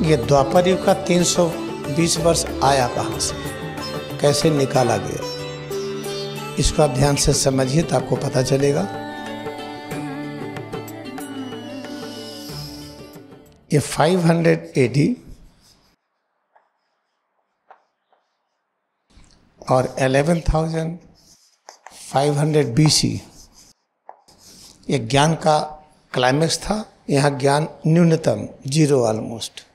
ये द्वापर युग का 320 वर्ष आया कहाँ से, कैसे निकाला गया, इसको आप ध्यान से समझिए तो आपको पता चलेगा। ये 500 AD और 11,500 BC ये ज्ञान का क्लाइमेक्स था। यहाँ ज्ञान न्यूनतम, जीरो ऑलमोस्ट।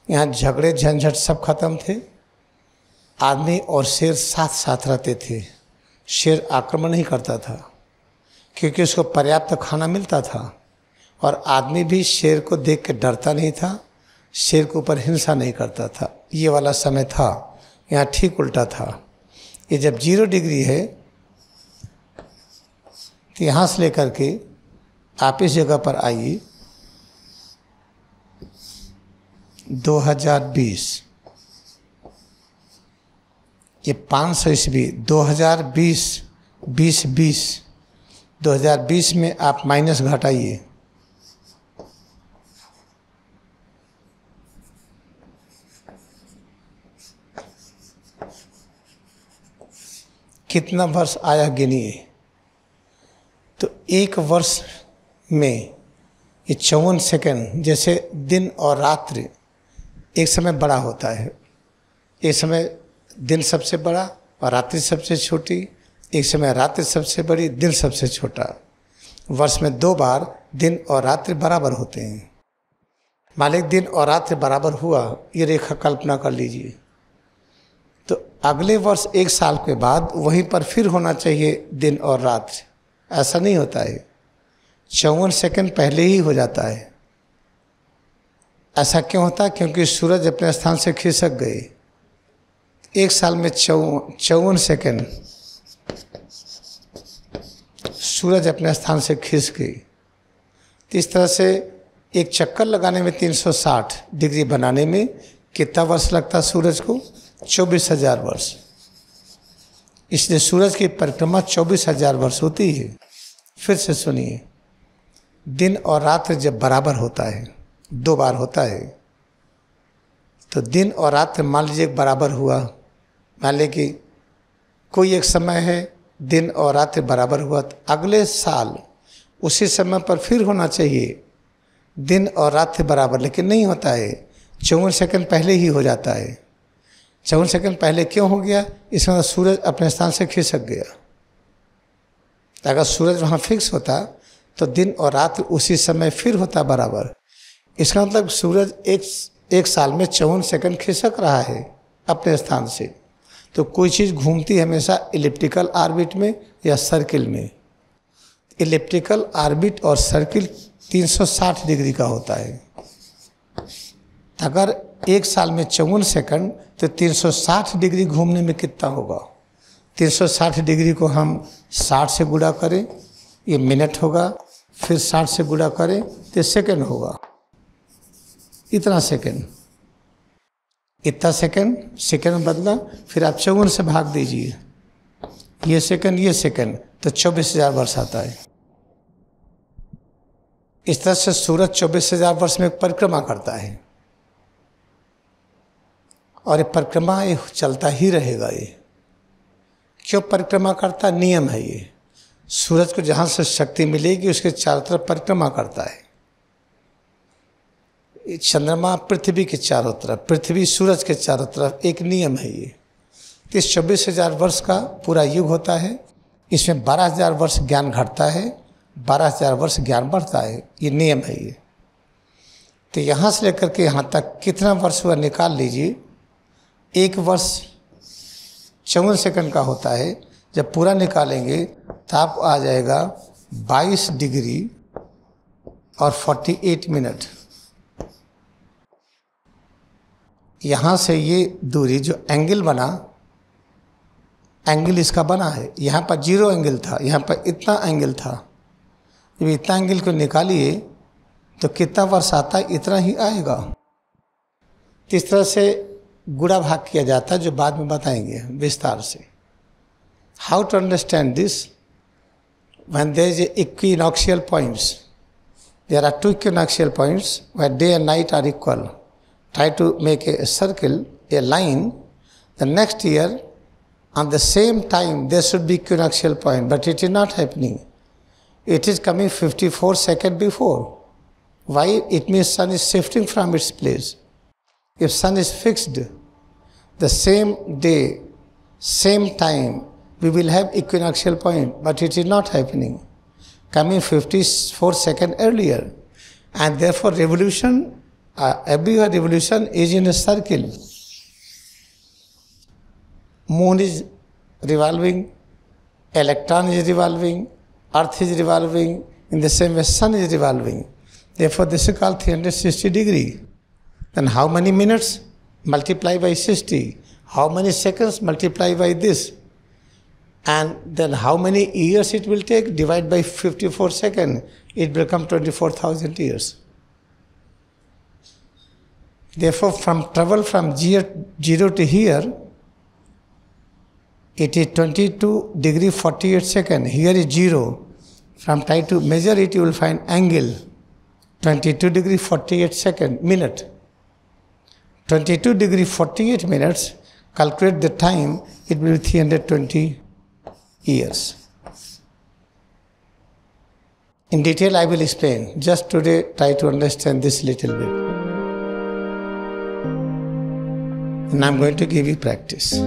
यहाँ झगड़े झंझट सब खत्म थे। आदमी और शेर साथ साथ रहते थे। शेर आक्रमण नहीं करता था क्योंकि उसको पर्याप्त खाना मिलता था, और आदमी भी शेर को देख के डरता नहीं था, शेर के ऊपर हिंसा नहीं करता था। ये वाला समय था। यहाँ ठीक उल्टा था। ये जब 0 डिग्री है तो यहाँ से लेकर के आप इस जगह पर आइए। 2020 ये 500 ईस्वी 2020 में आप माइनस घटाइए। कितना वर्ष आया गिनिए। तो एक वर्ष में ये 54 सेकंड, जैसे दिन और रात्रि एक समय बड़ा होता है। एक समय दिन सबसे बड़ा और रात्रि सबसे छोटी, एक समय रात्रि सबसे बड़ी, दिन सबसे छोटा। वर्ष में 2 बार दिन और रात्रि बराबर होते हैं। मालिक दिन और रात्रि बराबर हुआ, ये रेखा कल्पना कर लीजिए। तो अगले वर्ष 1 साल के बाद वहीं पर फिर होना चाहिए दिन और रात्रि। ऐसा नहीं होता है। 54 सेकंड पहले ही हो जाता है। ऐसा क्यों होता है? क्योंकि सूरज अपने स्थान से खिसक गए। 1 साल में 54 सेकंड सूरज अपने स्थान से खिस गई। तो इस तरह से एक चक्कर लगाने में 360 डिग्री बनाने में कितना वर्ष लगता है सूरज को? 24,000 वर्ष। इसलिए सूरज की परिक्रमा 24,000 वर्ष होती है। फिर से सुनिए, दिन और रात्र जब बराबर होता है, 2 बार होता है, तो दिन और रात्र मान लीजिए बराबर हुआ। मान लीजिए कि कोई एक समय है, दिन और रात्र बराबर हुआ, तो अगले साल उसी समय पर फिर होना चाहिए दिन और रात्र बराबर, लेकिन नहीं होता है। 54 सेकंड पहले ही हो जाता है। 54 सेकंड पहले क्यों हो गया? इसमें सूरज अपने स्थान से खिसक गया। अगर सूरज वहाँ फिक्स होता तो दिन और रात उसी समय फिर होता बराबर। इसका मतलब सूरज एक साल में 54 सेकंड खिसक रहा है अपने स्थान से। तो कोई चीज़ घूमती है हमेशा इलिप्टिकल ऑर्बिट में या सर्किल में। इलिप्टिकल ऑर्बिट और सर्किल 360 डिग्री का होता है। अगर 1 साल में 54 सेकंड तो 360 डिग्री घूमने में कितना होगा? 360 डिग्री को हम 60 से गुणा करें, ये मिनट होगा। फिर 60 से गुणा करें तो सेकंड होगा। इतना सेकंड, इतना सेकंड बदला। फिर आप 54 से भाग दीजिए, ये सेकंड, तो 24,000 वर्ष आता है। इस तरह से सूरज 24,000 वर्ष में परिक्रमा करता है, और ये परिक्रमा ये चलता ही रहेगा। ये क्यों परिक्रमा करता? नियम है ये। सूरज को जहाँ से शक्ति मिलेगी उसके चारों तरफ परिक्रमा करता है। चंद्रमा पृथ्वी के चारों तरफ, पृथ्वी सूरज के चारों तरफ, एक नियम है ये। इस 24,000 वर्ष का पूरा युग होता है। इसमें 12,000 वर्ष ज्ञान घटता है, 12,000 वर्ष ज्ञान बढ़ता है। ये नियम है ये। तो यहाँ से लेकर के यहाँ तक कितना वर्ष हुआ निकाल लीजिए। 1 वर्ष 54 सेकंड का होता है। जब पूरा निकालेंगे तो आपको आ जाएगा 22 डिग्री और 48 मिनट। यहाँ से ये दूरी जो एंगल बना, एंगल इसका बना है। यहाँ पर 0 एंगल था, यहाँ पर इतना एंगल था। जब इतना एंगल को निकालिए तो कितना वर्ष आता है? इतना ही आएगा। तो इस तरह से गुणा भाग किया जाता है, जो बाद में बताएंगे विस्तार से। How to understand this? When there is equinoctial points, there are 2 equinoctial points where day and night are equal. try to make a circle, a line, the next year on the same time there should be equinoxial point, but it is not happening. It is coming 54 seconds before. Why? It means sun is shifting from its place. If sun is fixed, the same day, same time, we will have equinoxial point, but it is not happening. Coming 54 seconds earlier. And therefore revolution, every revolution is in a circle. Moon is revolving, electron is revolving, earth is revolving, in the same way sun is revolving. Therefore this is called 360 degree. Then how many minutes? Multiply by 60. How many seconds? Multiply by this. And then how many years it will take? Divide by 54 seconds. It will become 24,000 years. Therefore, from travel from 0 to here, it is 22 degree 48 seconds. Here is 0. From try to measure it, you will find angle. 22 degree 48 second minute. 22 degree 48 minutes, calculate the time, it will be 320 years. In detail I will explain. Just today try to understand this little bit. And I am going to give you practice.